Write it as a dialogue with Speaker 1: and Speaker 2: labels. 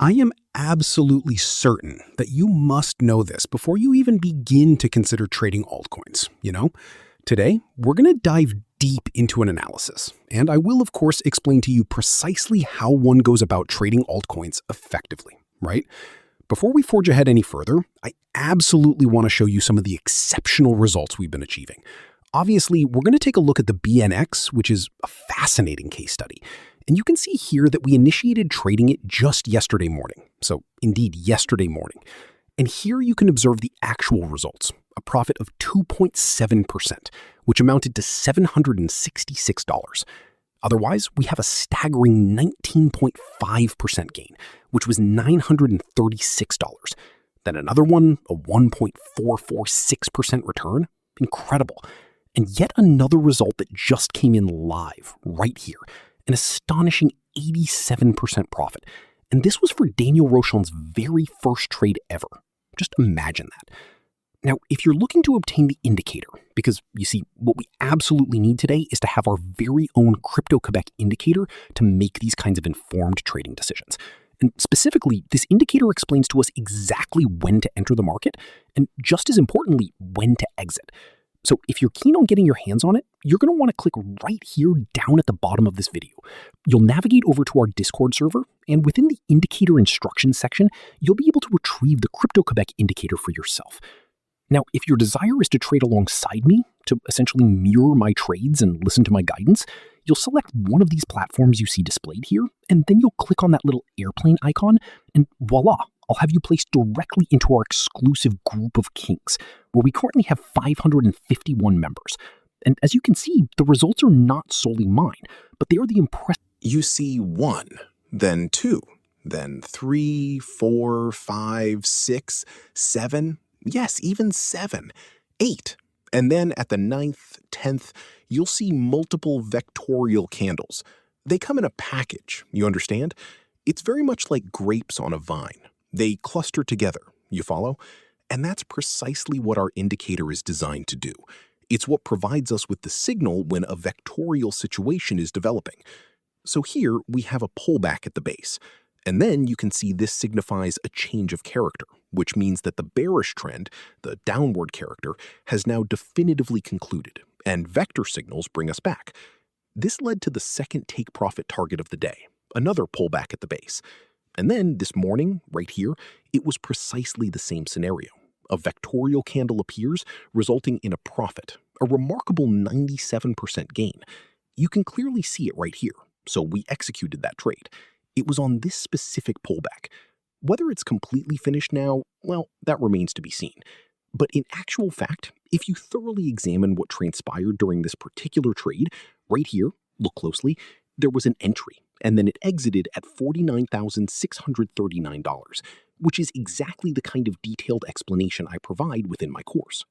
Speaker 1: I am absolutely certain that you must know this before you even begin to consider trading altcoins, Today, we're going to dive deep into an analysis, and I will, of course, explain to you precisely how one goes about trading altcoins effectively, right? Before we forge ahead any further, I absolutely want to show you some of the exceptional results we've been achieving. Obviously, we're going to take a look at the BNX, which is a fascinating case study. And you can see here that we initiated trading it just yesterday morning. So indeed, yesterday morning. And here you can observe the actual results, a profit of 2.7%, which amounted to $766. Otherwise, we have a staggering 19.5% gain, which was $936. Then another one, a 1.446% return. Incredible. And yet another result that just came in live right here, an astonishing 87% profit. And this was for Daniel Rochon's very first trade ever. Just imagine that. Now, if you're looking to obtain the indicator, because you see, what we absolutely need today is to have our very own Crypto-Quebec indicator to make these kinds of informed trading decisions. And specifically, this indicator explains to us exactly when to enter the market, and just as importantly, when to exit. So if you're keen on getting your hands on it, you're going to want to click right here down at the bottom of this video. You'll navigate over to our Discord server, and within the indicator instructions section, you'll be able to retrieve the Crypto-Quebec indicator for yourself. Now, if your desire is to trade alongside me, to essentially mirror my trades and listen to my guidance, you'll select one of these platforms you see displayed here, and then you'll click on that little airplane icon, and voila, I'll have you placed directly into our exclusive group of kings, where we currently have 551 members. And as you can see, the results are not solely mine, but they are the impressive.
Speaker 2: You see 1, then 2, then 3, 4, 5, 6, 7, yes, even 7, 8. And then at the 9th, 10th, you'll see multiple vectorial candles. They come in a package, you understand? It's very much like grapes on a vine. They cluster together, you follow? And that's precisely what our indicator is designed to do. It's what provides us with the signal when a vectorial situation is developing. So here we have a pullback at the base. And then you can see this signifies a change of character, which means that the bearish trend, the downward character, has now definitively concluded, and vector signals bring us back. This led to the second take profit target of the day, another pullback at the base. And then this morning, right here, it was precisely the same scenario. A vectorial candle appears, resulting in a profit, a remarkable 97% gain. You can clearly see it right here, so we executed that trade. It was on this specific pullback. Whether it's completely finished now, well, that remains to be seen. But in actual fact, if you thoroughly examine what transpired during this particular trade, right here, look closely, there was an entry, and then it exited at $49,639, which is exactly the kind of detailed explanation I provide within my course.